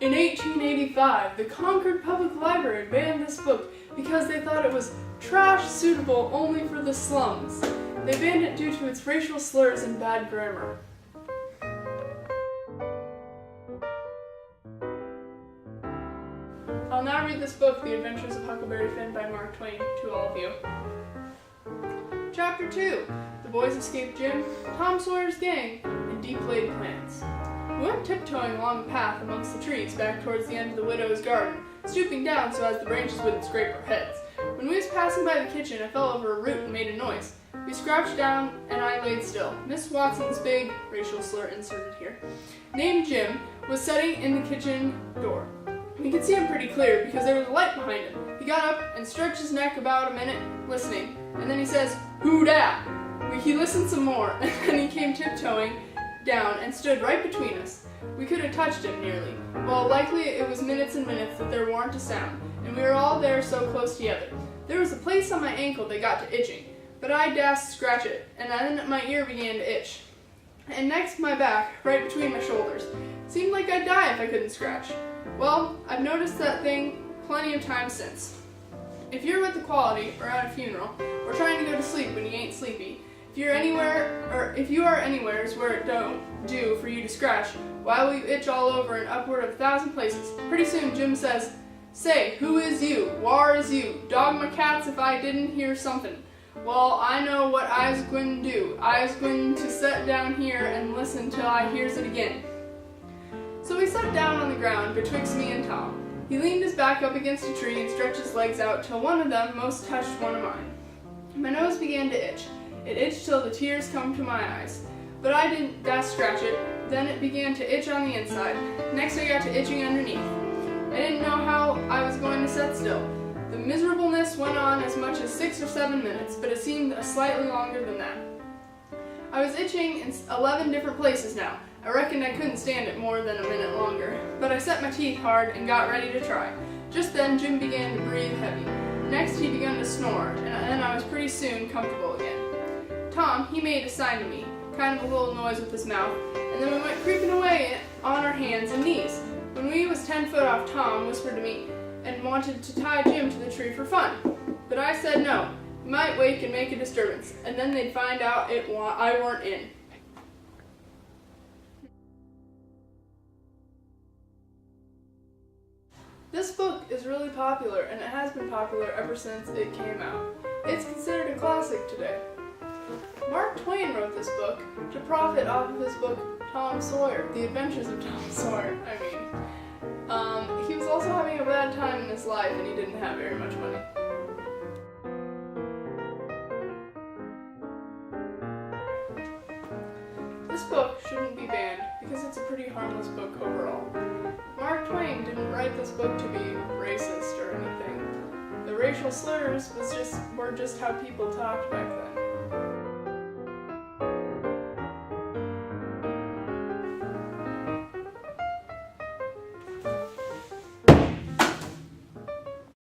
In 1885, the Concord Public Library banned this book because they thought it was trash suitable only for the slums. They banned it due to its racial slurs and bad grammar. I'll now read this book, The Adventures of Huckleberry Finn by Mark Twain, to all of you. Chapter 2. The boys escaped Jim, Tom Sawyer's gang, and deep-laid plans. We went tiptoeing along the path amongst the trees back towards the end of the widow's garden, stooping down so as the branches wouldn't scrape our heads. When we was passing by the kitchen, I fell over a root and made a noise. We crouched down, and I laid still. Miss Watson's big, racial slur inserted here, named Jim, was sitting in the kitchen door. We could see him pretty clear because there was a light behind him. He got up and stretched his neck about a minute, listening, and then he says, "Who dat?" He listened some more, and then he came tiptoeing down and stood right between us. We could have touched him nearly. Well, likely it was minutes and minutes that there weren't a sound, and we were all there so close together. There was a place on my ankle that got to itching, but I dashed scratch it, and then my ear began to itch. And next my back, right between my shoulders. Seemed like I'd die if I couldn't scratch. Well, I've noticed that thing plenty of times since. If you're with the quality, or at a funeral, or trying to go to sleep when you ain't sleepy, if you are anywheres where it don't do for you to scratch, why will you itch all over and upward of 1,000 places? Pretty soon Jim says, "Say, who is you? Whar is you? Dog my cats if I didn't hear something." Well, I know what I's gwine to do. I's gwine to set down here and listen till I hears it again. So we sat down on the ground betwixt me and Tom. He leaned his back up against a tree and stretched his legs out till one of them most touched one of mine. My nose began to itch. It itched till the tears come to my eyes. But I didn't dast scratch it. Then it began to itch on the inside. Next I got to itching underneath. I didn't know how I was going to sit still. The miserableness went on as much as 6 or 7 minutes, but it seemed slightly longer than that. I was itching in 11 different places now. I reckoned I couldn't stand it more than a minute longer, but I set my teeth hard and got ready to try. Just then Jim began to breathe heavy. Next he began to snore, and then I was pretty soon comfortable again. Tom, he made a sign to me, kind of a little noise with his mouth, and then we went creeping away on our hands and knees. When we was 10 foot off, Tom whispered to me and wanted to tie Jim to the tree for fun. But I said no, he might wake and make a disturbance, and then they'd find out I weren't in. This book is really popular, and it has been popular ever since it came out. It's considered a classic today. Mark Twain wrote this book to profit off of his book Tom Sawyer, The Adventures of Tom Sawyer. He was also having a bad time in his life and he didn't have very much money. This book shouldn't be banned because it's a pretty harmless book overall. Mark Twain didn't write this book to be racist or anything. The racial slurs were just how people talked back then.